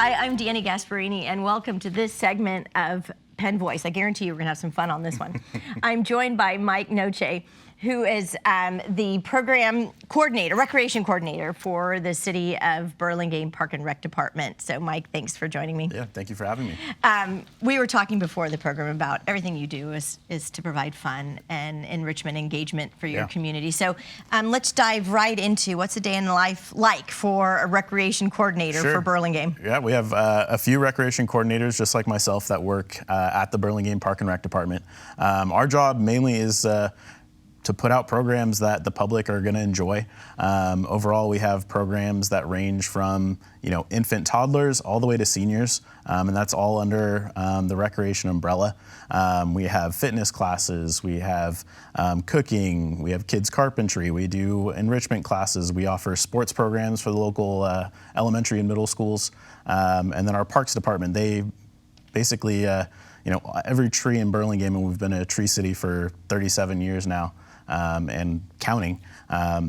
Hi, I'm Dani Gasparini, and welcome to this segment of Penn Voice. I guarantee you we're going to have some fun on this one. I'm joined by Mike Noce, who is the program coordinator, recreation coordinator for the City of Burlingame Park and Rec Department. So, Mike, thanks for joining me. Yeah, thank you for having me. We were talking before the program about everything you do is to provide fun and enrichment engagement for your community. So let's dive right into what's a day in life like for a recreation coordinator for Burlingame. Yeah, we have a few recreation coordinators just like myself that work at the Burlingame Park and Rec Department. Our job mainly is to put out programs that the public are going to enjoy. Overall, we have programs that range from infant toddlers all the way to seniors, and that's all under the recreation umbrella. We have fitness classes, we have cooking, we have kids carpentry, we do enrichment classes, we offer sports programs for the local elementary and middle schools, and then our parks department, they basically every tree in Burlingame, and we've been a tree city for 37 years now, and counting.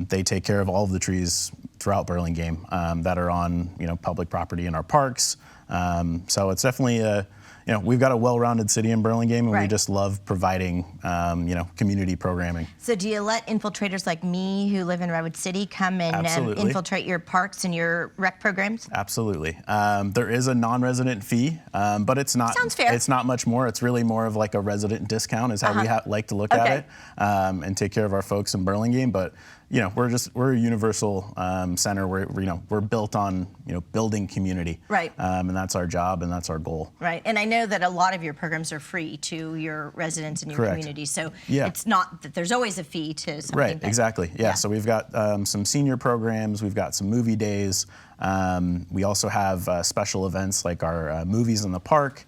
They take care of all of the trees throughout Burlingame that are on public property in our parks. So it's definitely we've got a well-rounded city in Burlingame, and we just love providing community programming. So do you let infiltrators like me who live in Redwood City come and infiltrate your parks and your rec programs? Absolutely. There is a non-resident fee, but it's not. Sounds fair. It's not much more. It's really more of like a resident discount is how we like to look at it, and take care of our folks in Burlingame. But we're a universal center. We're built on building community, right? And that's our job, and that's our goal, right? And I know that a lot of your programs are free to your residents and your community, so it's not that there's always a fee to something. Right, exactly. Yeah. So we've got some senior programs. We've got some movie days. We also have special events like our movies in the park.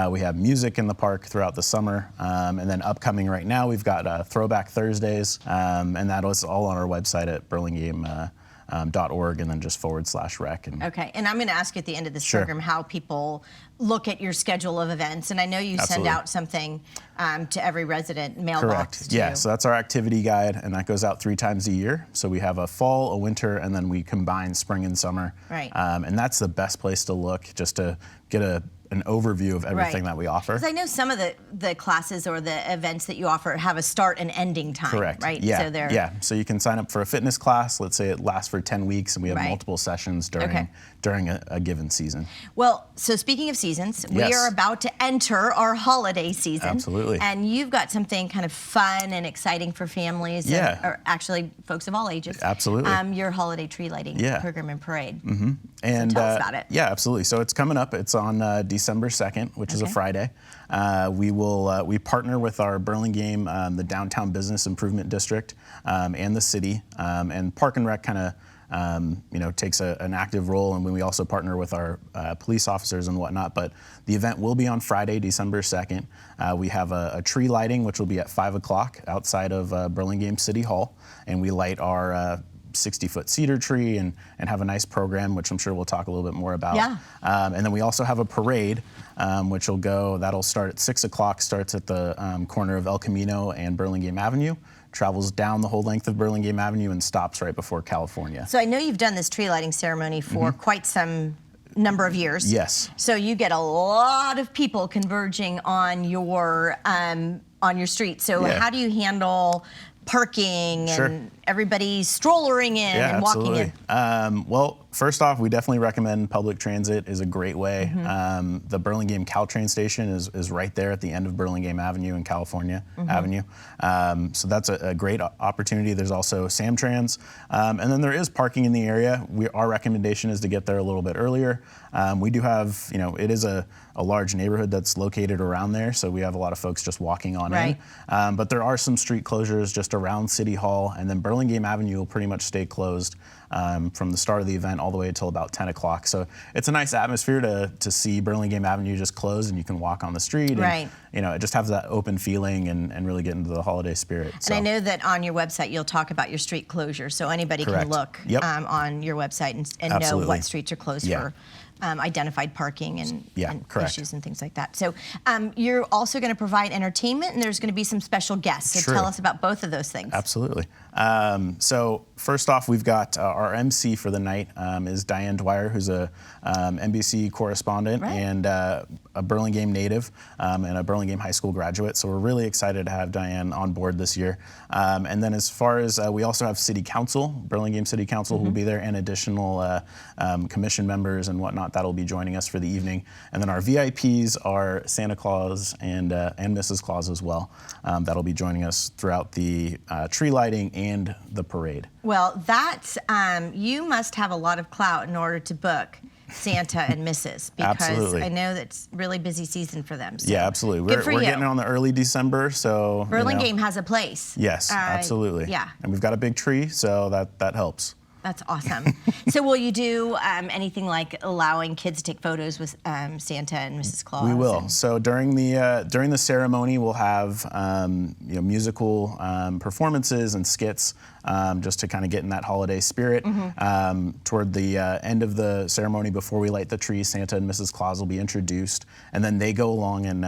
We have music in the park throughout the summer, and then upcoming right now, we've got Throwback Thursdays, and that is all on our website at burlingame.org, and then just /rec. Okay, and I'm going to ask you at the end of this program how people look at your schedule of events, and I know you send out something to every resident mailbox. Correct. Yeah, so that's our activity guide, and that goes out 3 times a year. So we have a fall, a winter, and then we combine spring and summer. Right. And that's the best place to look, just to get an overview of everything that we offer. Because I know some of the classes or the events that you offer have a start and ending time. Correct. Right? Yeah. So you can sign up for a fitness class. Let's say it lasts for 10 weeks, and we have multiple sessions during a given season. Well, so speaking of seasons, we are about to enter our holiday season. Absolutely. And you've got something kind of fun and exciting for families, or actually folks of all ages. Absolutely. Your holiday tree lighting program and parade. Mm-hmm. And so tell us about it. Yeah, absolutely. So it's coming up. It's on December 2nd, which is a Friday. We partner with our Burlingame, the Downtown Business Improvement District, and the city, and Park and Rec kind of takes an active role, and we also partner with our police officers and whatnot. But the event will be on Friday, December 2nd. We have a tree lighting, which will be at 5 o'clock outside of Burlingame City Hall, and we light our 60-foot cedar tree and have a nice program, which I'm sure we'll talk a little bit more about. Yeah. And then we also have a parade, which that'll start at 6 o'clock, starts at the corner of El Camino and Burlingame Avenue, travels down the whole length of Burlingame Avenue, and stops right before California. So I know you've done this tree lighting ceremony for quite some number of years. Yes. So you get a lot of people converging on your street. So how do you handle parking and everybody strollering in and walking in? Well, first off, we definitely recommend public transit is a great way. The Burlingame Caltrain station is right there at the end of Burlingame Avenue and California Avenue. So that's a great opportunity. There's also Samtrans. And then there is parking in the area. Our recommendation is to get there a little bit earlier. We do have, it is a large neighborhood that's located around there, so we have a lot of folks just walking on in. But there are some street closures just around City Hall, and then Burlingame Avenue will pretty much stay closed from the start of the event all the way until about 10 o'clock. So it's a nice atmosphere to see Burlingame Avenue just closed, and you can walk on the street. And, it just has that open feeling and really get into the holiday spirit. And I know that on your website you'll talk about your street closure, so anybody can look on your website and know what streets are closed identified parking and correct. issues and things like that. So you're also going to provide entertainment, and there's going to be some special guests. So Sure. tell us about both of those things. Absolutely. So first off, we've got our MC for the night is Diane Dwyer, who's a NBC correspondent and a Burlingame native and a Burlingame High School graduate. So we're really excited to have Diane on board this year. And then as far as we also have City Council, Burlingame City Council, who will be there, and additional commission members and whatnot that'll be joining us for the evening. And then our VIPs are Santa Claus and Mrs. Claus as well. That'll be joining us throughout the tree lighting and the parade. Well, that's you must have a lot of clout in order to book Santa and Mrs. because Absolutely. I know that's really busy season for them. So Yeah, absolutely. good for We're you. getting on the early December, so Burlingame has a place. Yes, absolutely. Yeah. And we've got a big tree, so that helps. That's awesome. So will you do anything like allowing kids to take photos with Santa and Mrs. Claus? We will. So during the ceremony, we'll have musical performances and skits just to kind of get in that holiday spirit. Toward the end of the ceremony, before we light the tree, Santa and Mrs. Claus will be introduced, and then they go along and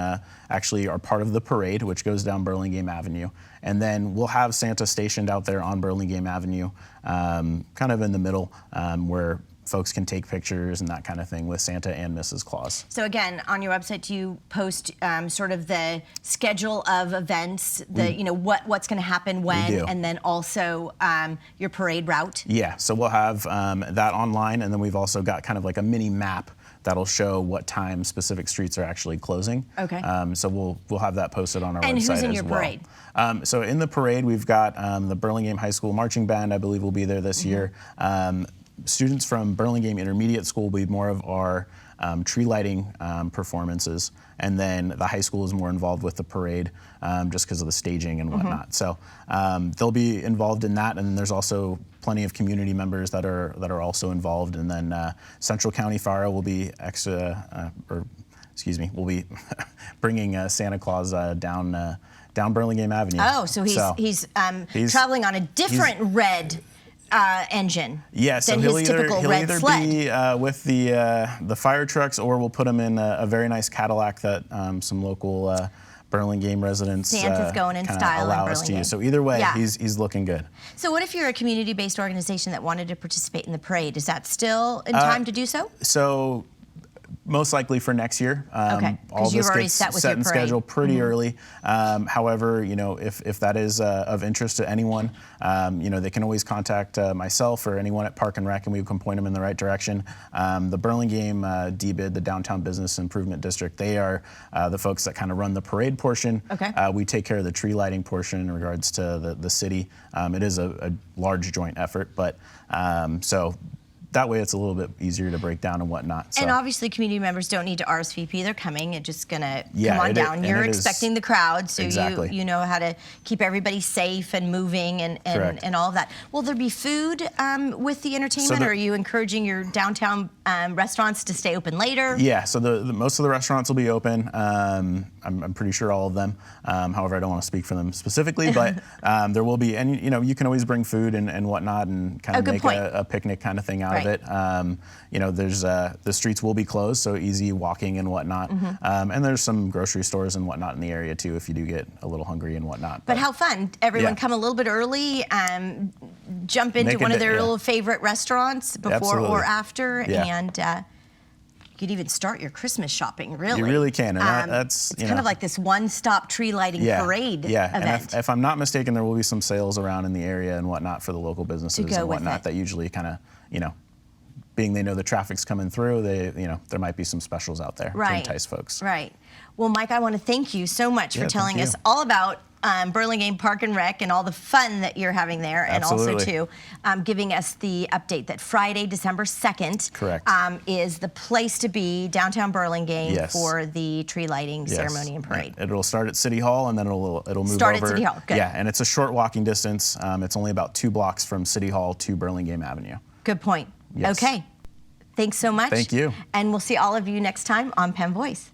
actually are part of the parade, which goes down Burlingame Avenue. And then we'll have Santa stationed out there on Burlingame Avenue, kind of in the middle, where folks can take pictures and that kind of thing with Santa and Mrs. Claus. So again, on your website, you post sort of the schedule of events, what's going to happen when, and then also your parade route. Yeah, so we'll have that online, and then we've also got kind of like a mini map that'll show what time specific streets are actually closing. Okay. So we'll have that posted on our website and as well. who's in your parade? So in the parade, we've got the Burlingame High School Marching Band, I believe, will be there this year. Students from Burlingame Intermediate School will be more of our tree lighting performances, and then the high school is more involved with the parade just because of the staging and whatnot. So they'll be involved in that, and then there's also plenty of community members that are also involved, and then Central County Fire will be we'll be bringing Santa Claus down Burlingame Avenue. Oh, so he's traveling on a different red engine. Yeah, so than he'll his either typical red be sled. with the fire trucks, or we'll put him in a very nice Cadillac that some local Burlingame residents Santa's going in style allow in us to Burlingame. use. So either way, Yeah. he's looking good. So what if you're a community-based organization that wanted to participate in the parade? Is that still in time to do so? So most likely for next year. Okay, all 'cause you've this already gets set with set your in parade. schedule pretty early. However, if that is of interest to anyone, they can always contact myself or anyone at Park and Rec, and we can point them in the right direction. The Burlingame DBID, the Downtown Business Improvement District, they are the folks that kind of run the parade portion. Okay. We take care of the tree lighting portion in regards to the city. It is a large joint effort, but so that way it's a little bit easier to break down and whatnot. So. And obviously community members don't need to RSVP, they're coming, it's just gonna Yeah, come on it- down. and You're it is- expecting the crowd, so Exactly. you know how to keep everybody safe and moving Correct. and all of that. Will there be food with the entertainment, So or are you encouraging your downtown restaurants to stay open later? Yeah, so the most of the restaurants will be open. I'm pretty sure all of them. However, I don't want to speak for them specifically, but there will be, and you can always bring food and whatnot, and kind of good make point. a picnic kind of thing out Right. of it. There's the streets will be closed, so easy walking and whatnot. And there's some grocery stores and whatnot in the area too, if you do get a little hungry and whatnot. But how fun. Everyone Yeah. come a little bit early, jump into Make a one of day- their yeah. little favorite restaurants before Absolutely. or after, Yeah. and you could even start your Christmas shopping, really. You really can, and that's it's kind of like this one-stop tree lighting parade Yeah, event. and if I'm not mistaken, there will be some sales around in the area and whatnot for the local businesses go and with whatnot it. that usually kind of, being they know the traffic's coming through, there might be some specials out there to entice folks. Right. Well, Mike, I want to thank you so much for Yeah, telling thank us you. all about Burlingame Park and Rec and all the fun that you're having there, and also Absolutely. too giving us the update that Friday, December 2nd, Correct. Is the place to be downtown Burlingame Yes. for the tree lighting Yes. ceremony and parade. It'll start at City Hall, and then it'll move Start at over. City Hall, good. Yeah, and it's a short walking distance. It's only about 2 blocks from City Hall to Burlingame Avenue. Good point. Yes. Okay. Thanks so much. Thank you. And we'll see all of you next time on Penn Voice.